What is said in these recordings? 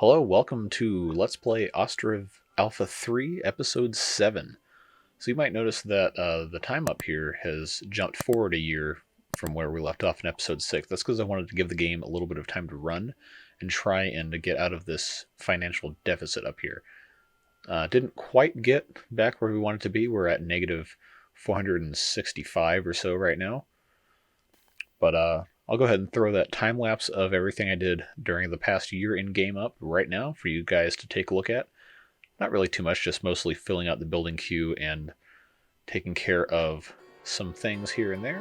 Hello, welcome to Let's Play Ostriv Alpha 3, Episode 7. So you might notice that the time up here has jumped forward a year from where we left off in Episode 6. That's because I wanted to give the game a little bit of time to run and try and to get out of this financial deficit up here. Didn't quite get back where we wanted to be. We're at negative 465 or so right now. But I'll go ahead and throw that time lapse of everything I did during the past year in game up right now for you guys to take a look at. Not really too much, just mostly filling out the building queue and taking care of some things here and there.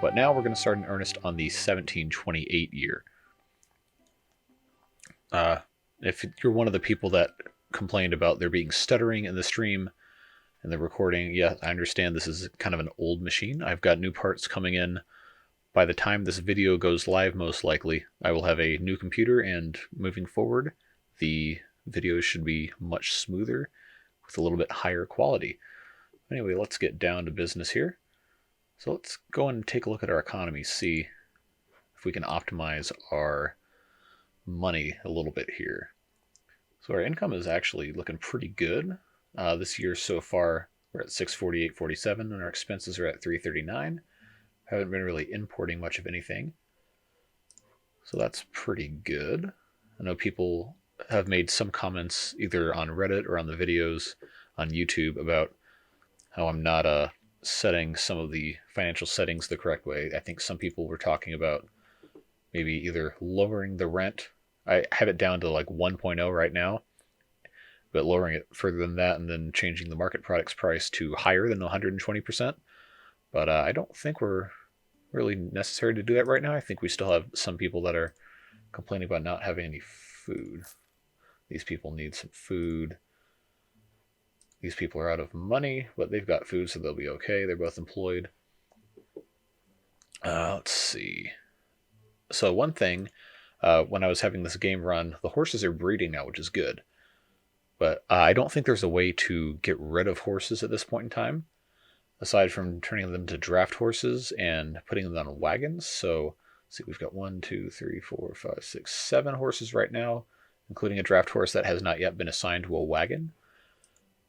But now we're going to start in earnest on the 1728 year. If you're one of the people that complained about there being stuttering in the stream and the recording, yeah, I understand this is kind of an old machine. I've got new parts coming in. By the time this video goes live, most likely, I will have a new computer, and moving forward, the videos should be much smoother with a little bit higher quality. Anyway, let's get down to business here. So let's go and take a look at our economy, see if we can optimize our money a little bit here. So our income is actually looking pretty good. This year so far, we're at 648.47, and our expenses are at 339. Haven't been really importing much of anything, so that's pretty good. I know people have made some comments either on Reddit or on the videos on YouTube about how I'm not setting some of the financial settings the correct way. I think some people were talking about maybe either lowering the rent. I have it down to like 1.0 right now, but lowering it further than that and then changing the market products price to higher than 120%. But I don't think we're really necessary to do that right now. I think we still have some people that are complaining about not having any food. These people need some food. These people are out of money, but they've got food, so they'll be okay. They're both employed. Let's see. So one thing, when I was having this game run, the horses are breeding now, which is good. But I don't think there's a way to get rid of horses at this point in time, aside from turning them to draft horses and putting them on wagons. So let's see, we've got 1, 2, 3, 4, 5, 6, 7 horses right now, including a draft horse that has not yet been assigned to a wagon.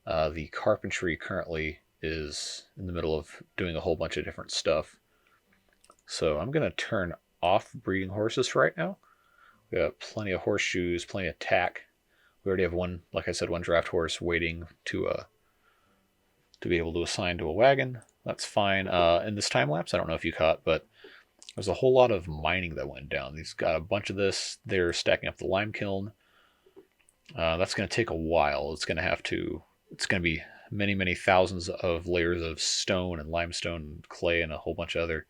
The carpentry currently is in the middle of doing a whole bunch of different stuff. So I'm going to turn off breeding horses for right now. We got plenty of horseshoes, plenty of tack. We already have one, like I said, one draft horse waiting to be able to assign to a wagon. That's fine. In this time lapse, I don't know if you caught, but there's a whole lot of mining that went down. These got a bunch of this. They're stacking up the lime kiln. That's going to take a while. It's going to be many, many thousands of layers of stone and limestone and clay and a whole bunch of other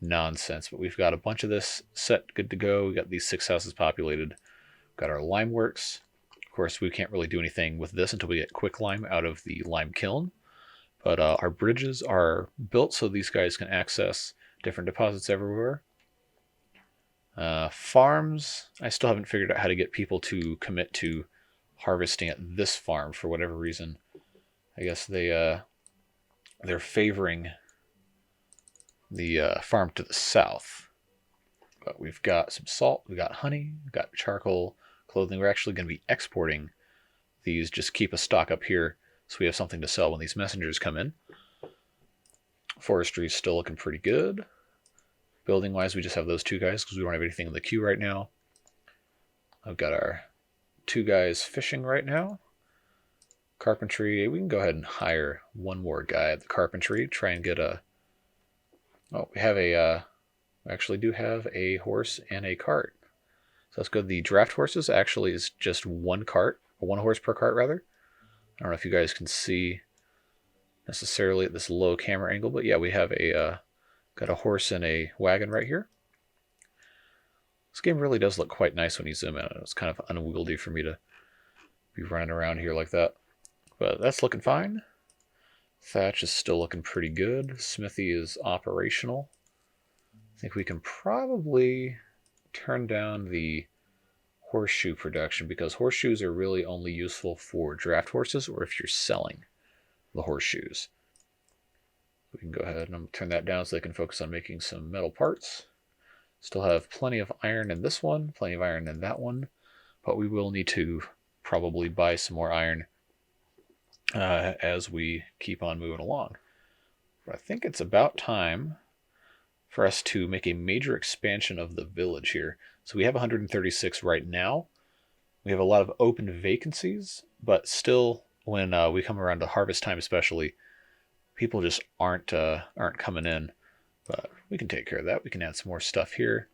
nonsense. But we've got a bunch of this set good to go. We got these 6 houses populated. We've got our lime works. Of course, we can't really do anything with this until we get quick lime out of the lime kiln. But our bridges are built so these guys can access different deposits everywhere. Farms, I still haven't figured out how to get people to commit to harvesting at this farm for whatever reason. I guess they're favoring the farm to the south. But we've got some salt, we got honey, we got charcoal, clothing. We're actually going to be exporting these. Just keep a stock up here so we have something to sell when these messengers come in. Forestry is still looking pretty good. Building wise, we just have those 2 guys because we don't have anything in the queue right now. I've got our 2 guys fishing right now. Carpentry, we can go ahead and hire one more guy at the carpentry, try and get Oh, we have a, we actually do have a horse and a cart. So that's good. The draft horses actually is just one cart, or one horse per cart rather. I don't know if you guys can see necessarily at this low camera angle, but yeah, we have got a horse and a wagon right here. This game really does look quite nice when you zoom in. It's kind of unwieldy for me to be running around here like that. But that's looking fine. Thatch is still looking pretty good. Smithy is operational. I think we can probably turn down the horseshoe production because horseshoes are really only useful for draft horses or if you're selling the horseshoes. We can go ahead and turn that down so they can focus on making some metal parts. Still have plenty of iron in this one, plenty of iron in that one, but we will need to probably buy some more iron as we keep on moving along. But I think it's about time for us to make a major expansion of the village here. So we have 136 right now. We have a lot of open vacancies, but still, when we come around to harvest time, especially, people just aren't coming in. But we can take care of that. We can add some more stuff here.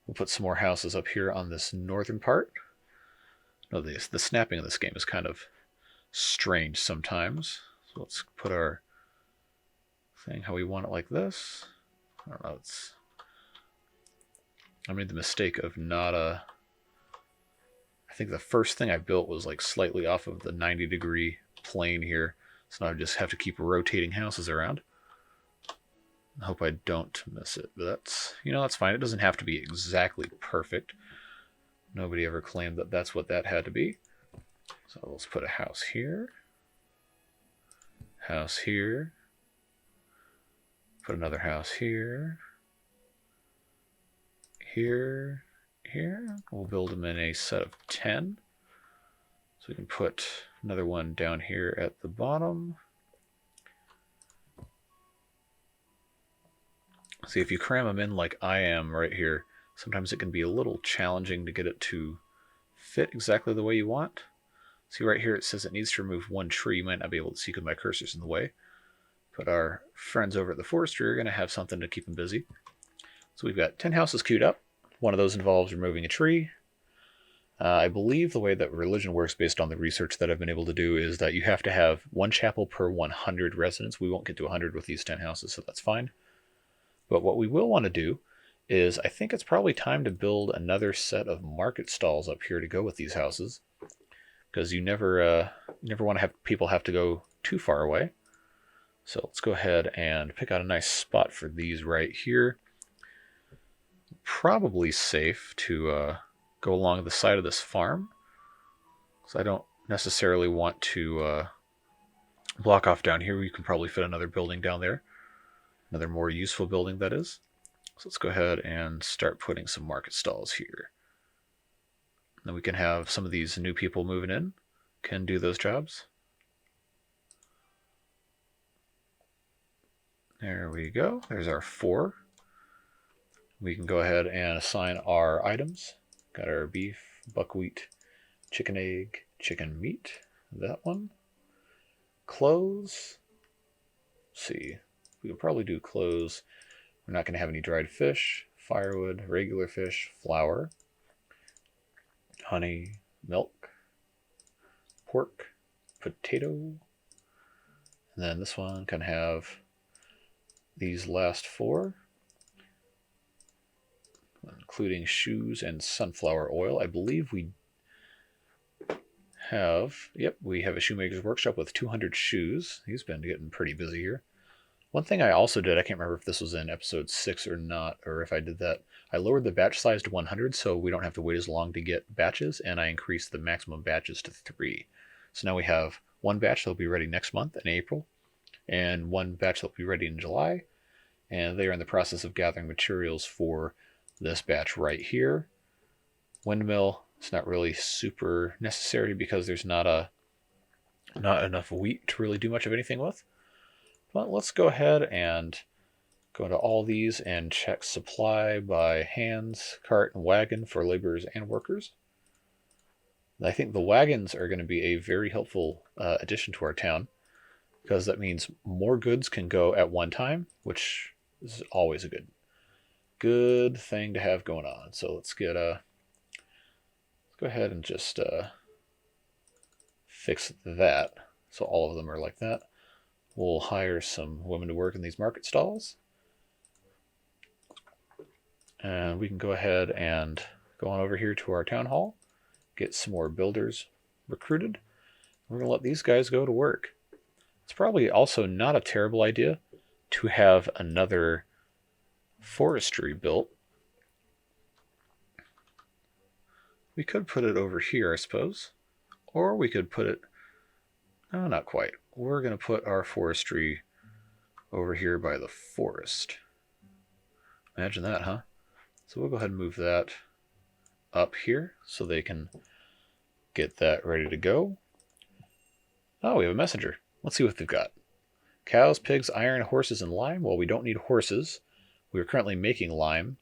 We'll put some more houses up here on this northern part. No, the snapping of this game is kind of strange sometimes. So let's put our thing how we want it like this. I don't know. I made the mistake of not I think the first thing I built was like slightly off of the 90-degree plane here. So now I just have to keep rotating houses around. I hope I don't miss it, but that's fine. It doesn't have to be exactly perfect. Nobody ever claimed that that's what that had to be. So let's put a house here. House here. Put another house here. Here. Here. We'll build them in a set of 10. So we can put another one down here at the bottom. See, if you cram them in like I am right here, sometimes it can be a little challenging to get it to fit exactly the way you want. See right here it says it needs to remove one tree. You might not be able to see because my cursor's in the way. But our friends over at the forestry are going to have something to keep them busy. So we've got 10 houses queued up. One of those involves removing a tree. I believe the way that religion works based on the research that I've been able to do is that you have to have one chapel per 100 residents. We won't get to 100 with these 10 houses, so that's fine. But what we will want to do is I think it's probably time to build another set of market stalls up here to go with these houses, because you never want to have people have to go too far away. So let's go ahead and pick out a nice spot for these right here. Probably safe to go along the side of this farm, because I don't necessarily want to block off down here. You can probably fit another building down there. Another more useful building, that is. So let's go ahead and start putting some market stalls here. Then we can have some of these new people moving in can do those jobs. There we go. There's our 4. We can go ahead and assign our items. Got our beef, buckwheat, chicken egg, chicken meat. That one. Clothes. Let's see. We could probably do clothes. We're not going to have any dried fish, firewood, regular fish, flour, honey, milk, pork, potato. And then this one can have these last 4, including shoes and sunflower oil. I believe we have, we have a shoemaker's workshop with 200 shoes. He's been getting pretty busy here. One thing I also did, I can't remember if this was in episode 6 or not, or if I did that, I lowered the batch size to 100 so we don't have to wait as long to get batches, and I increased the maximum batches to 3. So now we have one batch that'll be ready next month in April, and one batch that'll be ready in July, and they are in the process of gathering materials for this batch right here. Windmill, it's not really super necessary because there's not enough wheat to really do much of anything with. But let's go ahead and go into all these and check supply by hands, cart, and wagon for laborers and workers. I think the wagons are going to be a very helpful addition to our town, because that means more goods can go at one time, which This is always a good thing to have going on. So let's get let's go ahead and just fix that. So all of them are like that. We'll hire some women to work in these market stalls. And we can go ahead and go on over here to our town hall, get some more builders recruited. We're going to let these guys go to work. It's probably also not a terrible idea to have another forestry built. We could put it over here, I suppose. Or we could put it... No, not quite. We're going to put our forestry over here by the forest. Imagine that, huh? So we'll go ahead and move that up here so they can get that ready to go. Oh, we have a messenger. Let's see what they've got. Cows, pigs, iron, horses, and lime. Well, we don't need horses. We are currently making lime.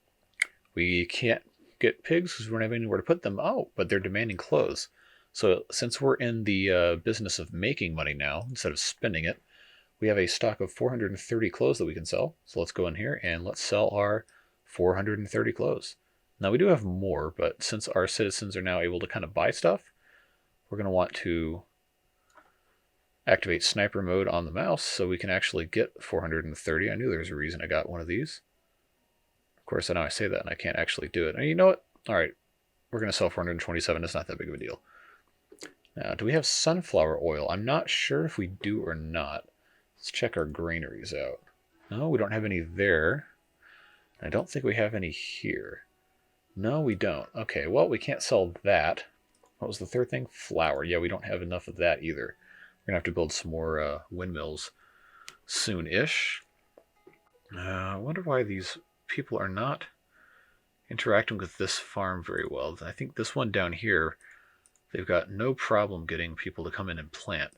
We can't get pigs because we don't have anywhere to put them. Oh, but they're demanding clothes. So since we're in the business of making money now, instead of spending it, we have a stock of 430 clothes that we can sell. So let's go in here and let's sell our 430 clothes. Now we do have more, but since our citizens are now able to kind of buy stuff, we're going to want to activate sniper mode on the mouse so we can actually get 430. I knew there was a reason I got one of these. Of course, I know I say that and I can't actually do it. And you know what? All right, we're going to sell 427. It's not that big of a deal. Now, do we have sunflower oil? I'm not sure if we do or not. Let's check our granaries out. No, we don't have any there. I don't think we have any here. No, we don't. Okay, well, we can't sell that. What was the third thing? Flour. Yeah, we don't have enough of that either. We're going to have to build some more windmills soon-ish. I wonder why these people are not interacting with this farm very well. I think this one down here, they've got no problem getting people to come in and plant.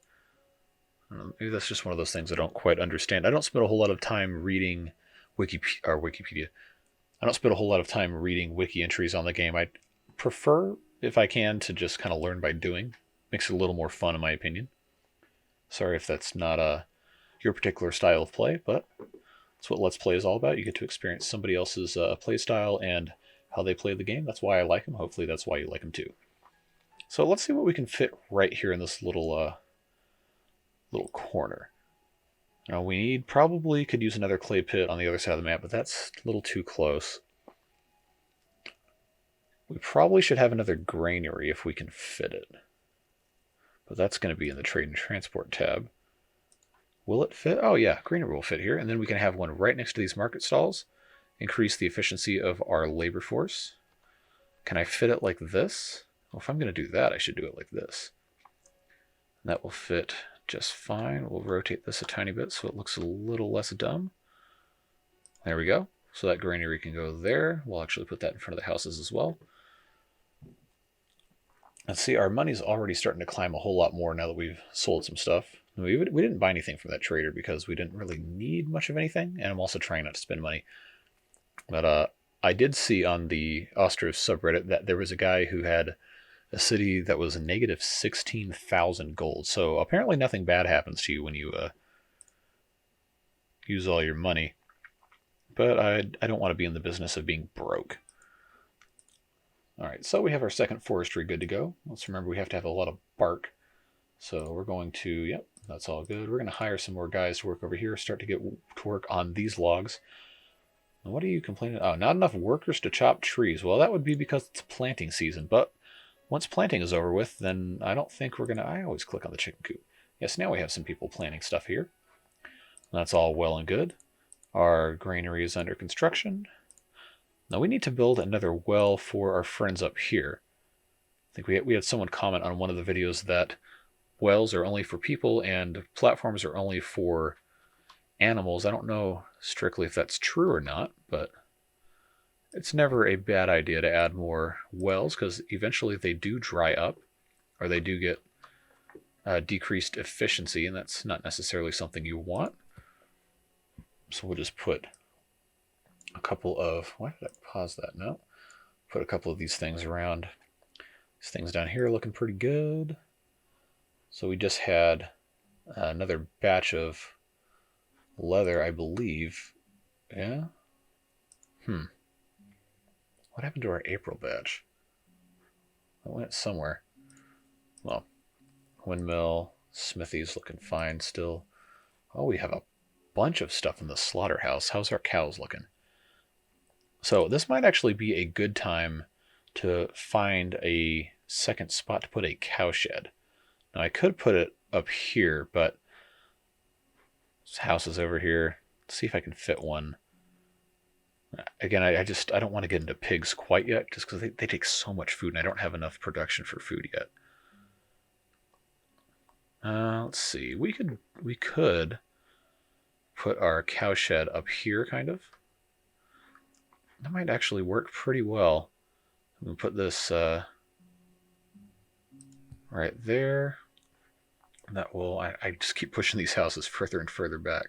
Maybe that's just one of those things I don't quite understand. I don't spend a whole lot of time reading Wikipedia. I don't spend a whole lot of time reading wiki entries on the game. I prefer, if I can, to just kind of learn by doing. Makes it a little more fun, in my opinion. Sorry if that's not your particular style of play, but that's what Let's Play is all about. You get to experience somebody else's play style and how they play the game. That's why I like them. Hopefully that's why you like them too. So let's see what we can fit right here in this little corner. Now we probably could use another clay pit on the other side of the map, but that's a little too close. We probably should have another granary if we can fit it. But that's going to be in the Trade and Transport tab. Will it fit? Oh yeah, granary will fit here. And then we can have one right next to these market stalls. Increase the efficiency of our labor force. Can I fit it like this? Well, if I'm going to do that, I should do it like this. And that will fit just fine. We'll rotate this a tiny bit so it looks a little less dumb. There we go. So that granary can go there. We'll actually put that in front of the houses as well. Let's see, our money's already starting to climb a whole lot more now that we've sold some stuff. We didn't buy anything from that trader because we didn't really need much of anything, and I'm also trying not to spend money. But I did see on the Ostriv subreddit that there was a guy who had a city that was negative 16,000 gold. So apparently nothing bad happens to you when you use all your money. But I don't want to be in the business of being broke. Alright, so we have our second forestry good to go. Let's remember we have to have a lot of bark. So we're going to, yep, that's all good. We're going to hire some more guys to work over here, start to get to work on these logs. And what are you complaining? Oh, not enough workers to chop trees. Well, that would be because it's planting season. But once planting is over with, then I don't think we're going to... I always click on the chicken coop. Yes, now we have some people planting stuff here. That's all well and good. Our granary is under construction. Now we need to build another well for our friends up here. I think we had someone comment on one of the videos that wells are only for people and platforms are only for animals. I don't know strictly if that's true or not, but it's never a bad idea to add more wells because eventually they do dry up or they do get decreased efficiency, and that's not necessarily something you want. So we'll just put a couple of... Why did I pause that? No. Put a couple of these things around. These things down here are looking pretty good. So we just had another batch of leather, I believe, Yeah? What happened to our April batch? It went somewhere. Well, windmill, smithy's looking fine still. Oh, we have a bunch of stuff in the slaughterhouse. How's our cows looking? So this might actually be a good time to find a second spot to put a cow shed. Now I could put it up here, but this house is over here. Let's see if I can fit one. Again, I don't want to get into pigs quite yet, just because they take so much food, and I don't have enough production for food yet. Let's see. We could put our cow shed up here, kind of. That might actually work pretty well. I'm gonna put this right there. That will. I just keep pushing these houses further and further back.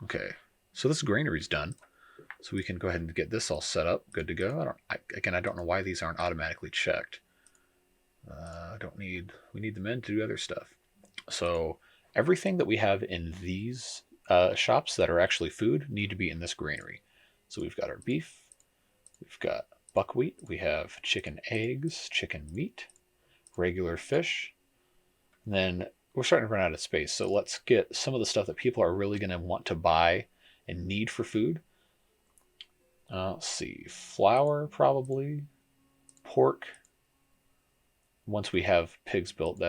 Okay. So this granary's done. So we can go ahead and get this all set up, good to go. Again, I don't know why these aren't automatically checked. We need the men to do other stuff. So everything that we have in these shops that are actually food need to be in this granary. So we've got our beef, we've got buckwheat, we have chicken eggs, chicken meat, regular fish. And then we're starting to run out of space. So let's get some of the stuff that people are really going to want to buy and need for food. Let's see, flour probably, pork. Once we have pigs built,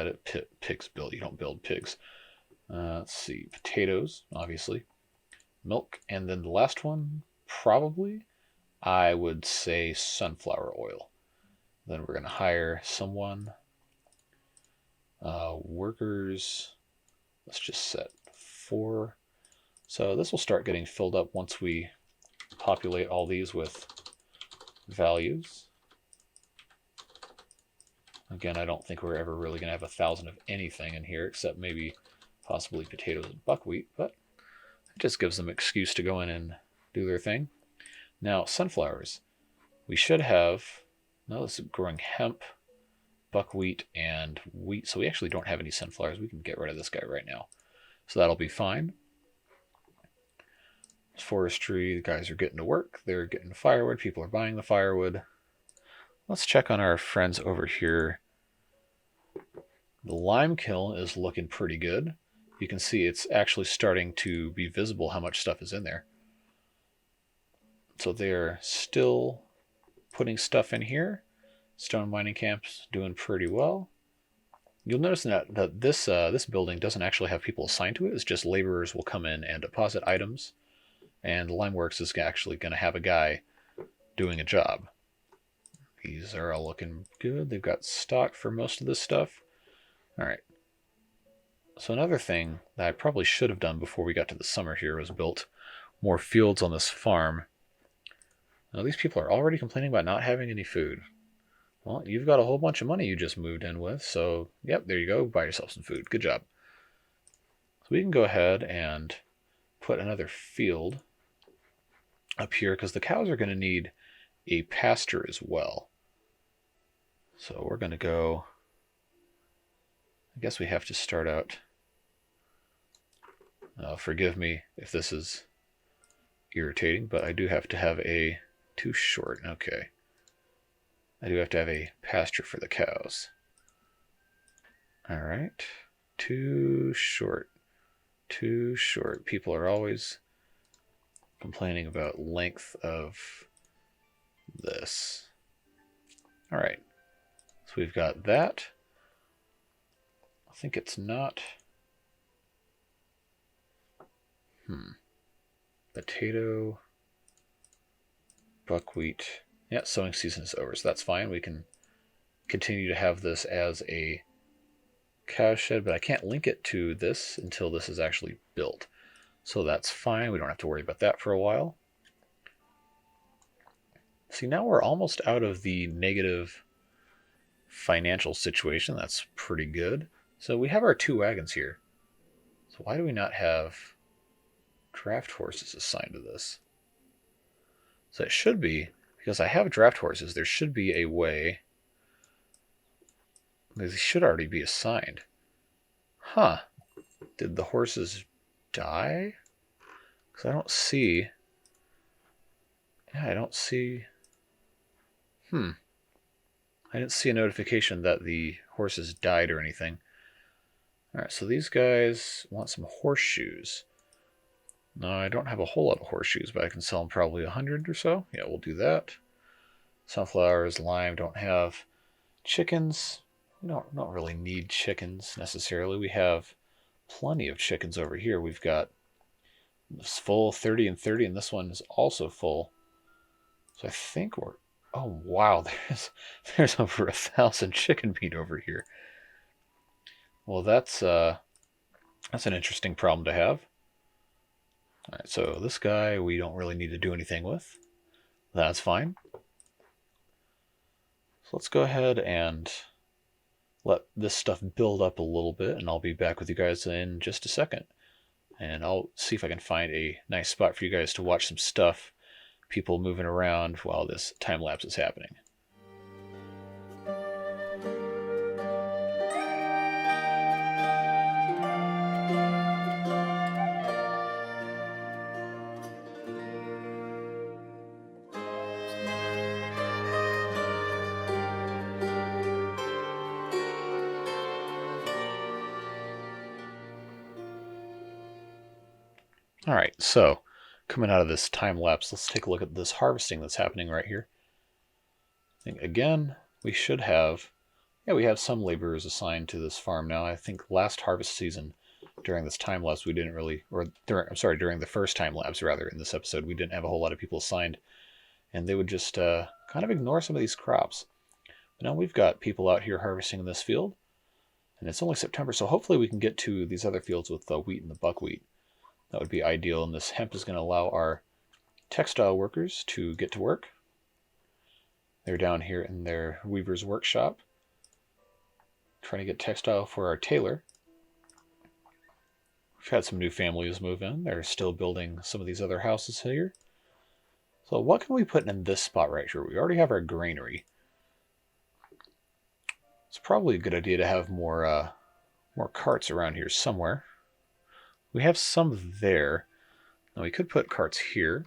pigs built. You don't build pigs. Let's see, potatoes, obviously, milk, and then the last one, probably, I would say sunflower oil. Then we're gonna hire someone. Workers. Let's just set 4. So this will start getting filled up once we populate all these with values. Again, I don't think we're ever really going to have 1,000 of anything in here except maybe possibly potatoes and buckwheat, but it just gives them an excuse to go in and do their thing. Now, sunflowers. We should have, no, this is growing hemp, buckwheat, and wheat, so we actually don't have any sunflowers. We can get rid of this guy right now. So that'll be fine. Forestry, the guys are getting to work. They're getting firewood. People are buying the firewood. Let's check on our friends over here. The lime kiln is looking pretty good. You can see it's actually starting to be visible how much stuff is in there. So they're still putting stuff in here. Stone mining camp's doing pretty well. You'll notice that this building doesn't actually have people assigned to it. It's just laborers will come in and deposit items. And Limeworks is actually going to have a guy doing a job. These are all looking good. They've got stock for most of this stuff. All right. So another thing that I probably should have done before we got to the summer here was built more fields on this farm. Now these people are already complaining about not having any food. Well, you've got a whole bunch of money you just moved in with, so yep, there you go. Buy yourself some food. Good job. So we can go ahead and put another field up here because the cows are going to need a pasture as well. So we're going to go, I guess we have to start out, forgive me if this is irritating, but I do have to have a, too short, okay. I do have to have a pasture for the cows. All right, too short, too short. People are always complaining about length of this. All right. So we've got that. I think it's not. Potato, buckwheat. Yeah, sowing season is over, so that's fine. We can continue to have this as a cow shed, but I can't link it to this until this is actually built. So that's fine. We don't have to worry about that for a while. See, now we're almost out of the negative financial situation. That's pretty good. So we have our 2 wagons here. So why do we not have draft horses assigned to this? So it should be, because I have draft horses, there should be a way. They should already be assigned. Huh. Did the horses die? Because I don't see... Yeah, I don't see... I didn't see a notification that the horses died or anything. Alright, so these guys want some horseshoes. No, I don't have a whole lot of horseshoes, but I can sell them probably 100 or so. Yeah, we'll do that. Sunflowers, lime, don't have. Chickens, we don't really need chickens necessarily. We have plenty of chickens over here. We've got this full 30 and 30, and this one is also full. So I think we're... Oh, wow, there's over 1,000 chicken meat over here. Well, that's an interesting problem to have. All right, so this guy we don't really need to do anything with. That's fine. So let's go ahead and let this stuff build up a little bit, and I'll be back with you guys in just a second. And I'll see if I can find a nice spot for you guys to watch some stuff, people moving around while this time lapse is happening. All right, so coming out of this time lapse, let's take a look at this harvesting that's happening right here. I think again, we should have, we have some laborers assigned to this farm now. I think last harvest season during this time lapse, we didn't really, during the first time lapse rather in this episode, we didn't have a whole lot of people assigned, and they would just kind of ignore some of these crops. But now we've got people out here harvesting in this field, and it's only September, so hopefully we can get to these other fields with the wheat and the buckwheat. That would be ideal, and this hemp is going to allow our textile workers to get to work. They're down here in their weaver's workshop, trying to get textile for our tailor. We've had some new families move in. They're still building some of these other houses here. So what can we put in this spot right here? We already have our granary. It's probably a good idea to have more carts around here somewhere. We have some there. Now we could put carts here,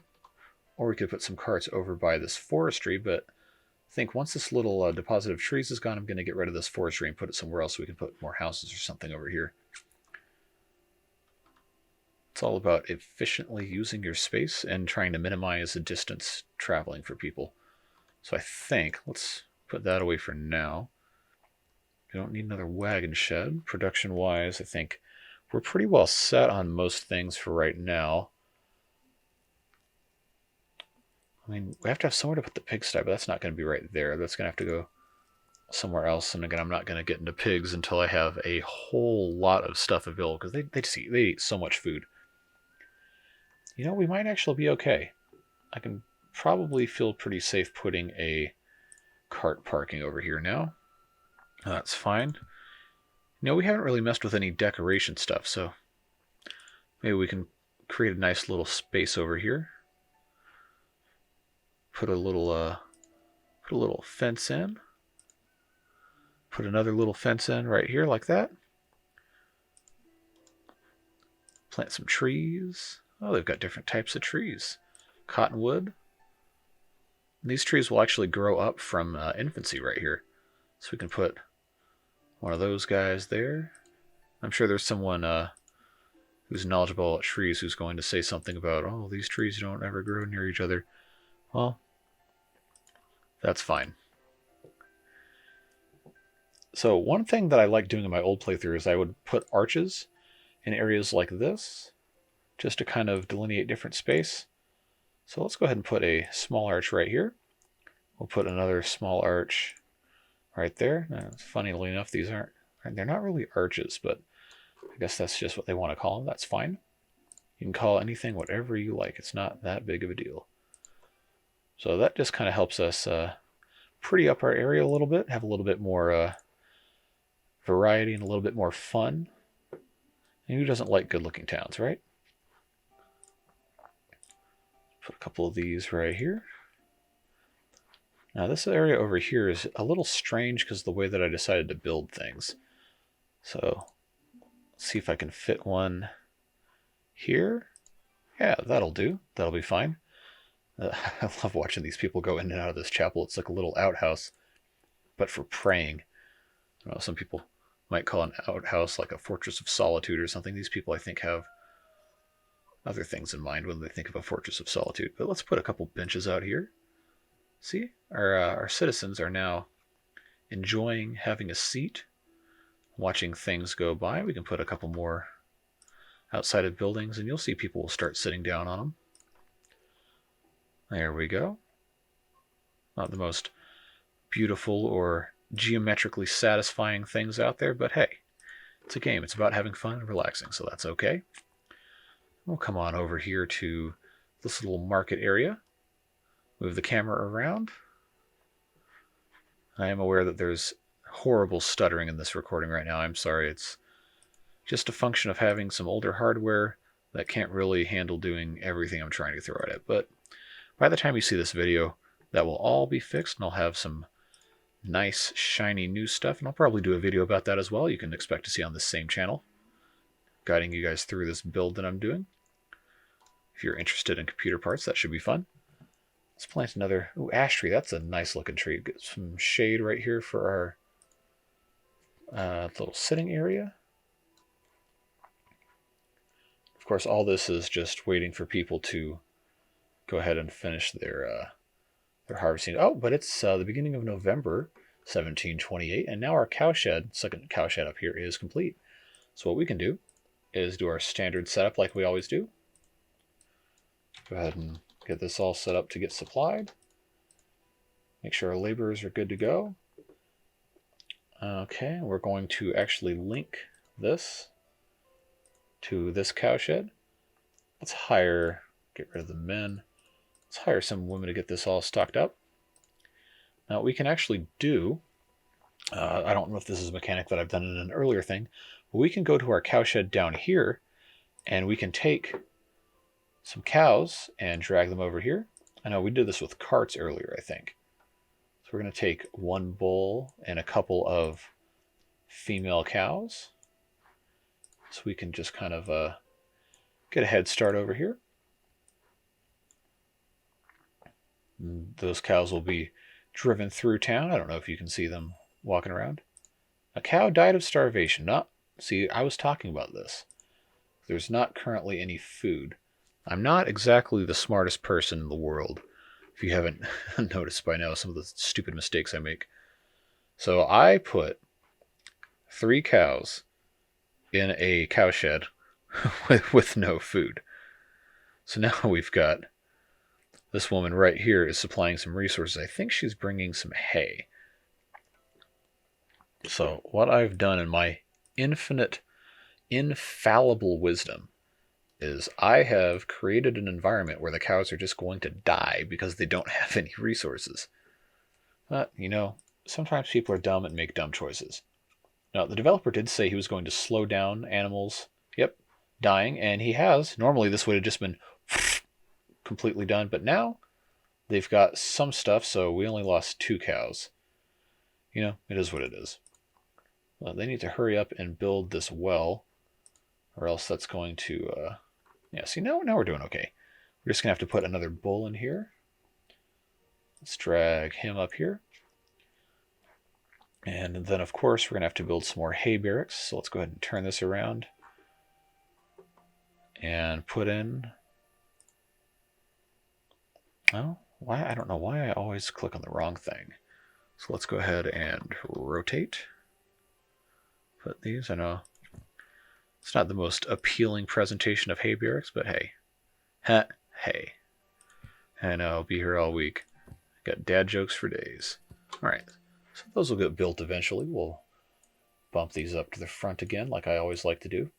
or we could put some carts over by this forestry, but I think once this little deposit of trees is gone, I'm going to get rid of this forestry and put it somewhere else so we can put more houses or something over here. It's all about efficiently using your space and trying to minimize the distance traveling for people. So I think, let's put that away for now. We don't need another wagon shed. Production-wise, I think we're pretty well set on most things for right now. I mean, we have to have somewhere to put the pigsty, but that's not going to be right there. That's going to have to go somewhere else. And again, I'm not going to get into pigs until I have a whole lot of stuff available, because they eat so much food. You know, we might actually be okay. I can probably feel pretty safe putting a cart parking over here now. That's fine. You know, we haven't really messed with any decoration stuff, so maybe we can create a nice little space over here. Put a little fence in. Put another little fence in right here like that. Plant some trees. Oh, they've got different types of trees. Cottonwood. And these trees will actually grow up from infancy right here. So we can put one of those guys there. I'm sure there's someone who's knowledgeable about trees who's going to say something about, oh, these trees don't ever grow near each other. Well, that's fine. So one thing that I like doing in my old playthrough is I would put arches in areas like this, just to kind of delineate different space. So let's go ahead and put a small arch right here. We'll put another small arch right there. Now, funnily enough, they're not really arches, but I guess that's just what they want to call them. That's fine. You can call anything whatever you like. It's not that big of a deal. So that just kind of helps us pretty up our area a little bit, have a little bit more variety and a little bit more fun. And who doesn't like good-looking towns, right? Put a couple of these right here. Now this area over here is a little strange because of the way that I decided to build things. So let's see if I can fit one here. Yeah, that'll do. That'll be fine. I love watching these people go in and out of this chapel. It's like a little outhouse, but for praying. I don't know, some people might call an outhouse like a fortress of solitude or something. These people, I think, have other things in mind when they think of a fortress of solitude. But let's put a couple benches out here. See, our citizens are now enjoying having a seat, watching things go by. We can put a couple more outside of buildings, and you'll see people will start sitting down on them. There we go. Not the most beautiful or geometrically satisfying things out there, but hey, it's a game. It's about having fun and relaxing, so that's okay. We'll come on over here to this little market area. Move the camera around. I am aware that there's horrible stuttering in this recording right now. I'm sorry. It's just a function of having some older hardware that can't really handle doing everything I'm trying to throw at it. But by the time you see this video, that will all be fixed, and I'll have some nice, shiny new stuff. And I'll probably do a video about that as well. You can expect to see on this same channel, guiding you guys through this build that I'm doing. If you're interested in computer parts, that should be fun. Let's plant another ash tree. That's a nice looking tree. Get some shade right here for our little sitting area. Of course, all this is just waiting for people to go ahead and finish their harvesting. Oh, but it's the beginning of November 1728, and now our cowshed, second cowshed up here, is complete. So what we can do is do our standard setup like we always do. Go ahead and get this all set up to get supplied. Make sure our laborers are good to go. Okay, we're going to actually link this to this cowshed. Let's get rid of the men. Let's hire some women to get this all stocked up. Now we can actually do, I don't know if this is a mechanic that I've done in an earlier thing, but we can go to our cowshed down here and we can take some cows and drag them over here. I know we did this with carts earlier, I think. So we're going to take one bull and a couple of female cows. So we can just kind of get a head start over here. And those cows will be driven through town. I don't know if you can see them walking around. A cow died of starvation. See, I was talking about this. There's not currently any food. I'm not exactly the smartest person in the world, if you haven't noticed by now some of the stupid mistakes I make. So I put 3 cows in a cowshed with no food. So now we've got this woman right here is supplying some resources. I think she's bringing some hay. So what I've done in my infallible wisdom is I have created an environment where the cows are just going to die because they don't have any resources. But, sometimes people are dumb and make dumb choices. Now, the developer did say he was going to slow down animals, dying, and he has. Normally this would have just been completely done, but now they've got some stuff, so we only lost 2 cows. It is what it is. Well, they need to hurry up and build this well, or else that's going to... see, now we're doing okay. We're just going to have to put another bull in here. Let's drag him up here. And then, of course, we're going to have to build some more hay barracks. So let's go ahead and turn this around. And put in... Oh, why? I don't know why I always click on the wrong thing. So let's go ahead and rotate. Put these, I know it's not the most appealing presentation of hay barracks, but hey. Hey. I know, I'll be here all week. Got dad jokes for days. Alright, so those will get built eventually. We'll bump these up to the front again, like I always like to do.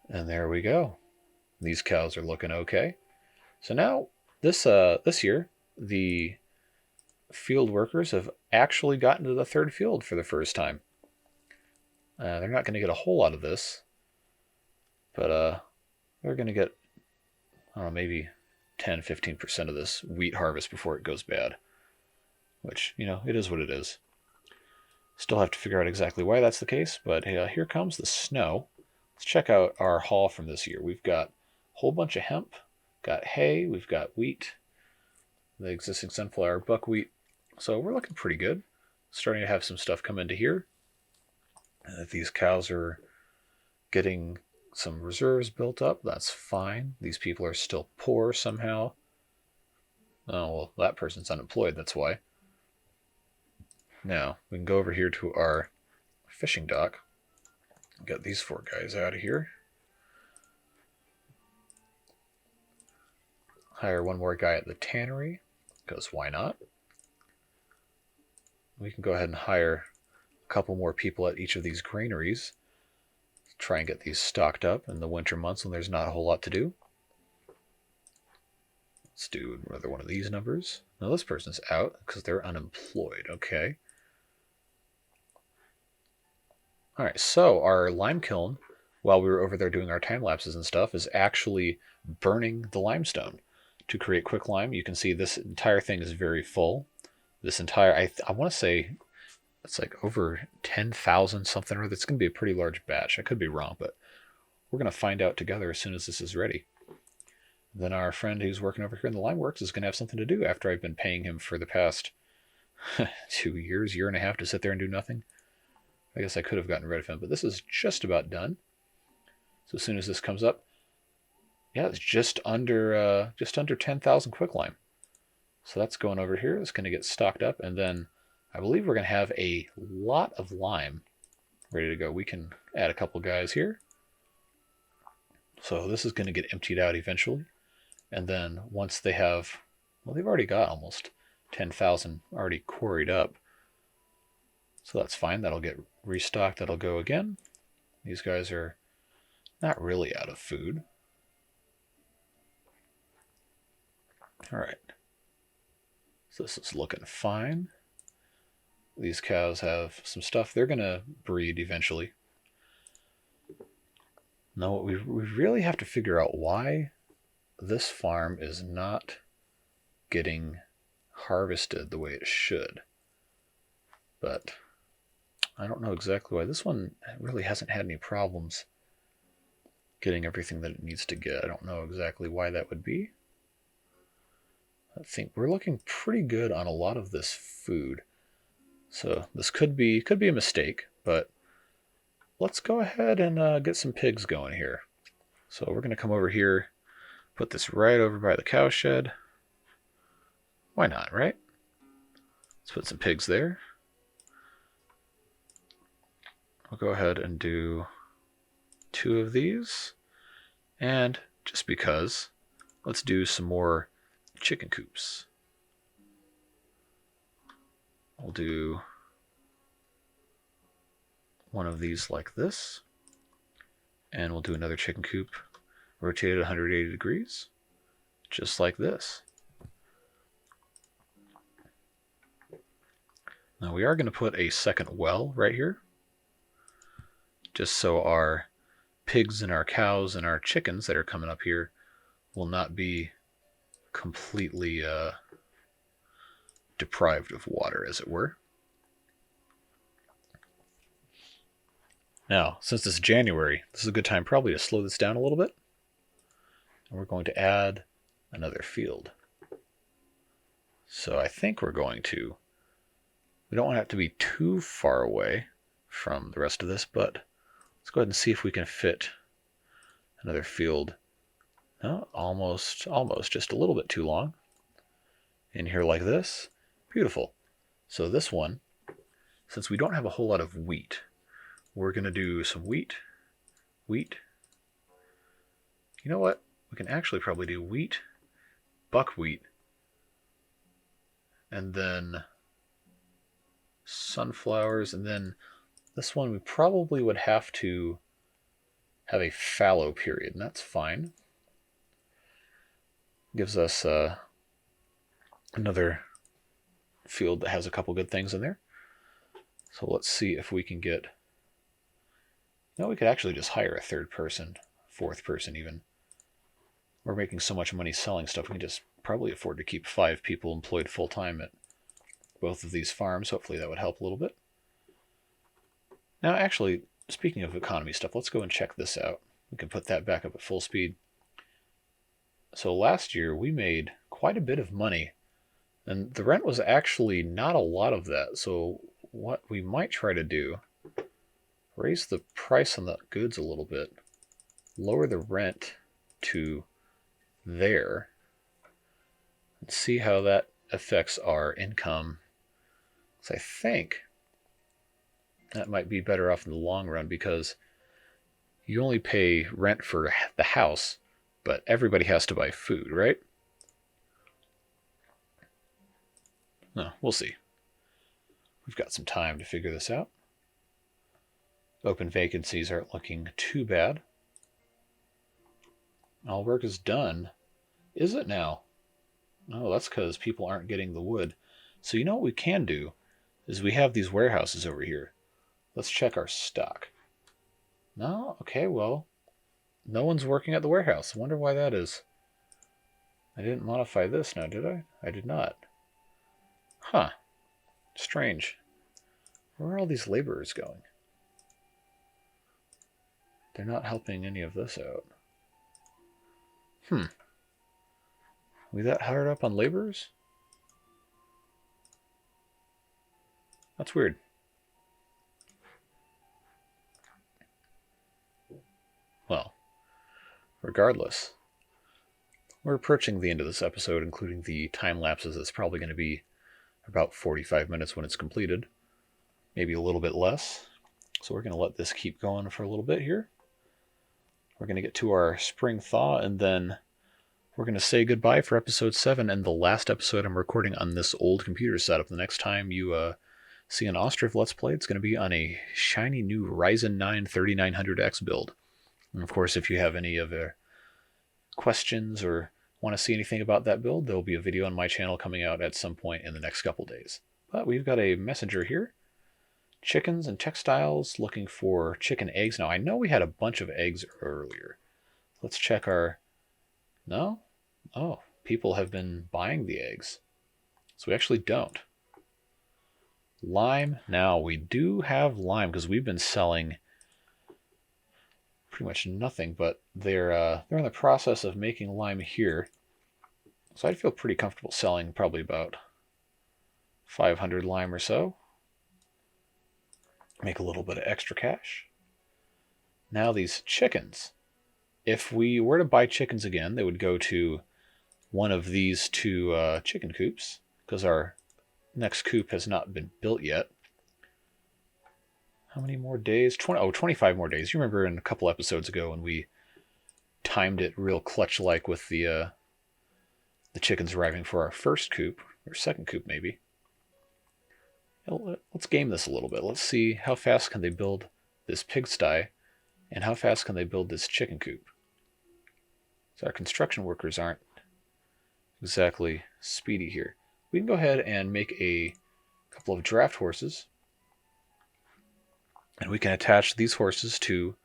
And there we go. These cows are looking okay. So now, this year, the field workers have actually gotten to the 3rd field for the first time. They're not going to get a whole lot of this, but they're going to get, I don't know, maybe 10-15% of this wheat harvest before it goes bad. Which, it is what it is. Still have to figure out exactly why that's the case, but here comes the snow. let's check out our haul from this year. We've got a whole bunch of hemp, got hay, we've got wheat, the existing sunflower, buckwheat. So we're looking pretty good. Starting to have some stuff come into here. These cows are getting some reserves built up. That's fine. These people are still poor somehow. Oh, well, that person's unemployed, that's why. Now, we can go over here to our fishing dock. Get these 4 guys out of here. Hire one more guy at the tannery, because why not? We can go ahead and hire a couple more people at each of these granaries. Try and get these stocked up in the winter months when there's not a whole lot to do. Let's do another one of these numbers. Now this person's out because they're unemployed. Okay. Alright, so our lime kiln, while we were over there doing our time lapses and stuff, is actually burning the limestone to create quick lime. You can see this entire thing is very full. This entire, I want to say it's like over 10,000 something or other. It's going to be a pretty large batch. I could be wrong, but we're going to find out together as soon as this is ready. Then our friend who's working over here in the lime works is going to have something to do after I've been paying him for the past 2 years, year and a half to sit there and do nothing. I guess I could have gotten rid of him, but this is just about done. So as soon as this comes up, yeah, it's just under 10,000 quicklime. So that's going over here. It's going to get stocked up, and then I believe we're going to have a lot of lime ready to go. We can add a couple guys here. So this is going to get emptied out eventually. And then once they have, well, they've already got almost 10,000 already quarried up. So that's fine. That'll get restocked. That'll go again. These guys are not really out of food. All right. So this is looking fine. These cows have some stuff. They're going to breed eventually. Now, we really have to figure out why this farm is not getting harvested the way it should. But I don't know exactly why. This one really hasn't had any problems getting everything that it needs to get. I don't know exactly why that would be. I think we're looking pretty good on a lot of this food. So this could be a mistake, but let's go ahead and get some pigs going here. So we're going to come over here, put this right over by the cow shed. Why not, right? Let's put some pigs there. We'll go ahead and do 2 of these. And just because, let's do some more chicken coops. We'll do one of these like this. And we'll do another chicken coop rotated 180 degrees, just like this. Now we are going to put a second well right here, just so our pigs and our cows and our chickens that are coming up here will not be completely deprived of water, as it were. Now, since it's January, this is a good time probably to slow this down a little bit. And we're going to add another field. So I think we're going to, we don't want it to be too far away from the rest of this, but let's go ahead and see if we can fit another field. No, almost, just a little bit too long. In here like this. Beautiful. So this one, since we don't have a whole lot of wheat, we're going to do some wheat. You know what? We can actually probably do wheat, buckwheat, and then sunflowers, and then this one we probably would have to have a fallow period, and that's fine. Gives us another field that has a couple good things in there. So let's see if we can get... No, we could actually just hire a 3rd person, 4th person even. We're making so much money selling stuff, we can just probably afford to keep 5 people employed full-time at both of these farms. Hopefully that would help a little bit. Now, actually, speaking of economy stuff, let's go and check this out. We can put that back up at full speed. So last year we made quite a bit of money, and the rent was actually not a lot of that. So what we might try to do, raise the price on the goods a little bit, lower the rent to there, and see how that affects our income. So I think that might be better off in the long run because you only pay rent for the house, but everybody has to buy food, right? No, we'll see. We've got some time to figure this out. Open vacancies aren't looking too bad. All work is done. Is it now? No, that's because people aren't getting the wood. So you know what we can do is we have these warehouses over here. Let's check our stock. No? Okay, well, no one's working at the warehouse. I wonder why that is. I didn't modify this now, did I? I did not. Huh. Strange. Where are all these laborers going? They're not helping any of this out. Are we that hard up on laborers? That's weird. Well, regardless, we're approaching the end of this episode, including the time lapses. It's probably going to be about 45 minutes when it's completed. Maybe a little bit less. So we're going to let this keep going for a little bit here. We're going to get to our spring thaw, and then we're going to say goodbye for episode 7 and the last episode I'm recording on this old computer setup. The next time you see an Ostriv Let's Play, it's going to be on a shiny new Ryzen 9 3900X build. And of course, if you have any other questions or want to see anything about that build, there'll be a video on my channel coming out at some point in the next couple days. But we've got a messenger here. Chickens and textiles, looking for chicken eggs. Now, I know we had a bunch of eggs earlier. Let's check our... No? Oh, people have been buying the eggs. So we actually don't. Lime. Now, we do have lime because we've been selling pretty much nothing, but they're in the process of making lime here. So I'd feel pretty comfortable selling probably about 500 lime or so. Make a little bit of extra cash. Now these chickens. If we were to buy chickens again, they would go to one of these two chicken coops because our next coop has not been built yet. How many more days? 25 more days. You remember in a couple episodes ago when we timed it real clutch-like with the chickens arriving for our first coop, or second coop maybe. Let's game this a little bit. Let's see how fast can they build this pigsty and how fast can they build this chicken coop. So our construction workers aren't exactly speedy here. We can go ahead and make a couple of draft horses. And we can attach these horses to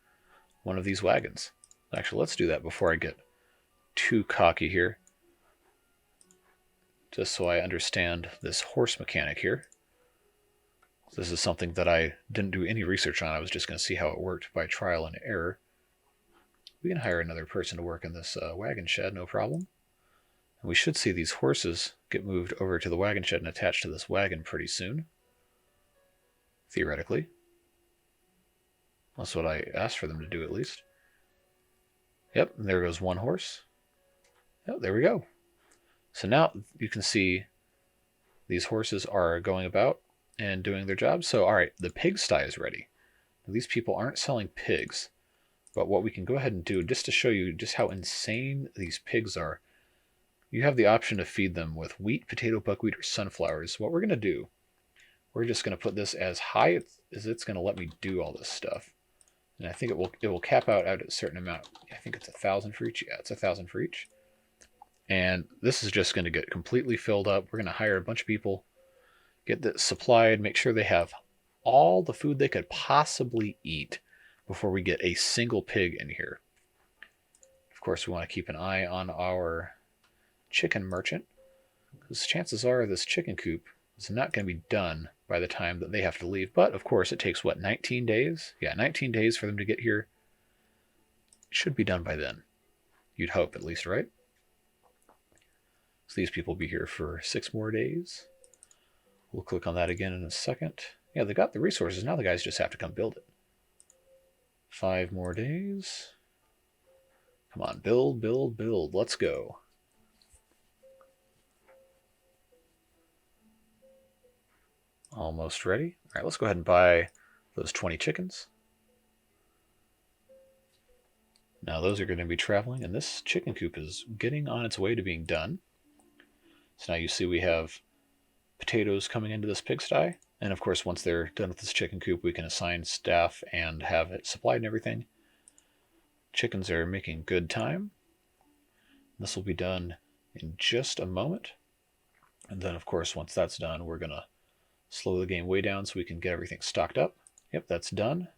one of these wagons. Actually, let's do that before I get too cocky here. Just so I understand this horse mechanic here. This is something that I didn't do any research on. I was just going to see how it worked by trial and error. We can hire another person to work in this wagon shed, no problem. And we should see these horses get moved over to the wagon shed and attached to this wagon pretty soon. Theoretically. That's what I asked for them to do, at least. Yep, and there goes one horse. Yep, there we go. So now you can see these horses are going about and doing their job. So, all right, the pigsty is ready. Now, these people aren't selling pigs, but what we can go ahead and do, just to show you just how insane these pigs are, you have the option to feed them with wheat, potato, buckwheat, or sunflowers. What we're going to do, we're just going to put this as high as it's going to let me do all this stuff. And I think it will cap out at a certain amount. I think it's 1,000 for each. Yeah, it's 1,000 for each. And this is just going to get completely filled up. We're going to hire a bunch of people, get this supplied, make sure they have all the food they could possibly eat before we get a single pig in here. Of course, we want to keep an eye on our chicken merchant, because chances are this chicken coop is not going to be done by the time that they have to leave. But of course, it takes what, 19 days? Yeah, 19 days for them to get here. It should be done by then. You'd hope, at least, right? So these people will be here for 6 more days. We'll click on that again in a second. Yeah, they got the resources. Now the guys just have to come build it. 5 more days. Come on, build, build, build. Let's go. Almost ready. All right, let's go ahead and buy those 20 chickens. Now those are going to be traveling, and this chicken coop is getting on its way to being done. So now you see we have potatoes coming into this pigsty. And of course, once they're done with this chicken coop, we can assign staff and have it supplied and everything. Chickens are making good time. This will be done in just a moment. And then, of course, once that's done, we're going to slow the game way down so we can get everything stocked up. Yep, that's done.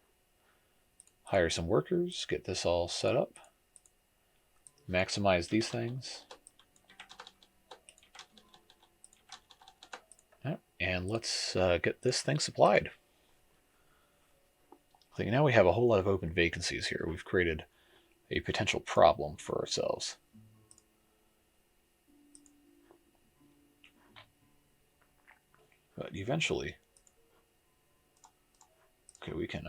Hire some workers, get this all set up. Maximize these things. Yep, and let's get this thing supplied. I think now we have a whole lot of open vacancies here. We've created a potential problem for ourselves. But eventually, okay, we can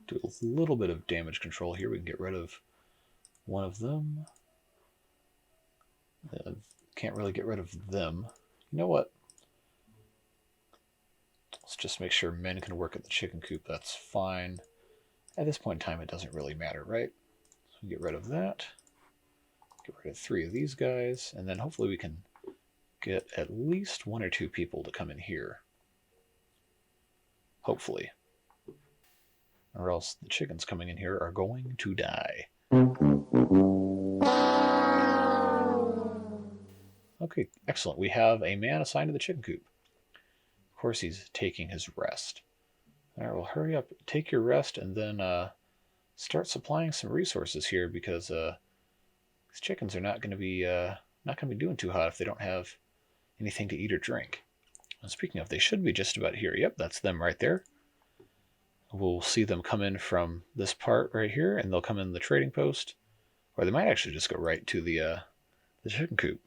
do a little bit of damage control here. We can get rid of one of them. Can't really get rid of them. You know what? Let's just make sure men can work at the chicken coop. That's fine. At this point in time, it doesn't really matter, right? So we get rid of that. Get rid of 3 of these guys. And then hopefully we can get at least 1 or 2 people to come in here. Hopefully. Or else the chickens coming in here are going to die. Okay, excellent. We have a man assigned to the chicken coop. Of course, he's taking his rest. All right, well, hurry up, take your rest, and then start supplying some resources here, because these chickens are not going to be doing too hot if they don't have anything to eat or drink. And speaking of, they should be just about here. Yep, that's them right there. We'll see them come in from this part right here, and they'll come in the trading post, or they might actually just go right to the chicken coop.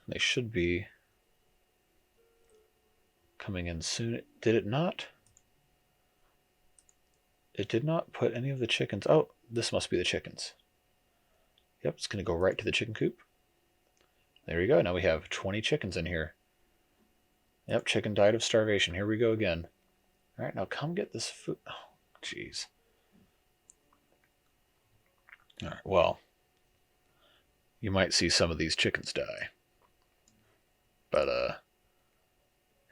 They should be coming in soon. Did it not? It did not put any of the chickens. Oh, this must be the chickens. Yep, it's going to go right to the chicken coop. There we go. Now we have 20 chickens in here. Yep, chicken died of starvation. Here we go again. All right, now come get this food. Oh, jeez. All right, well, you might see some of these chickens die. But,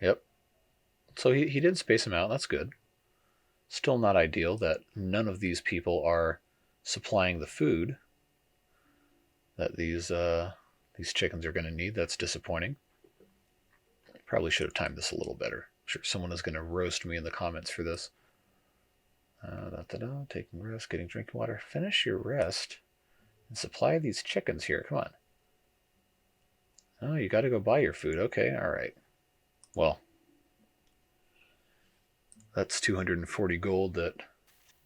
yep. So he did space them out. That's good. Still not ideal that none of these people are supplying the food that these chickens are going to need. That's disappointing. Probably should have timed this a little better. I'm sure someone is going to roast me in the comments for this. Taking rest, getting drinking water. Finish your rest and supply these chickens here. Come on. Oh, you got to go buy your food. Okay, all right. Well, that's 240 gold that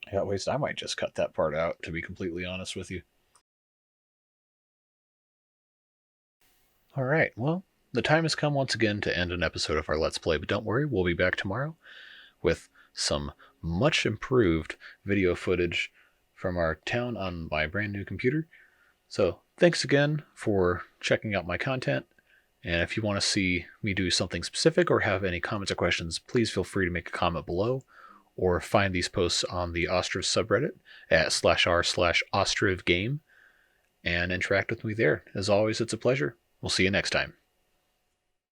I got wasted. I might just cut that part out, to be completely honest with you. All right, well, the time has come once again to end an episode of our Let's Play, but don't worry, we'll be back tomorrow with some much improved video footage from our town on my brand new computer. So thanks again for checking out my content. And if you want to see me do something specific or have any comments or questions, please feel free to make a comment below or find these posts on the Ostriv subreddit at /r/OstrivGame and interact with me there. As always, it's a pleasure. We'll see you next time.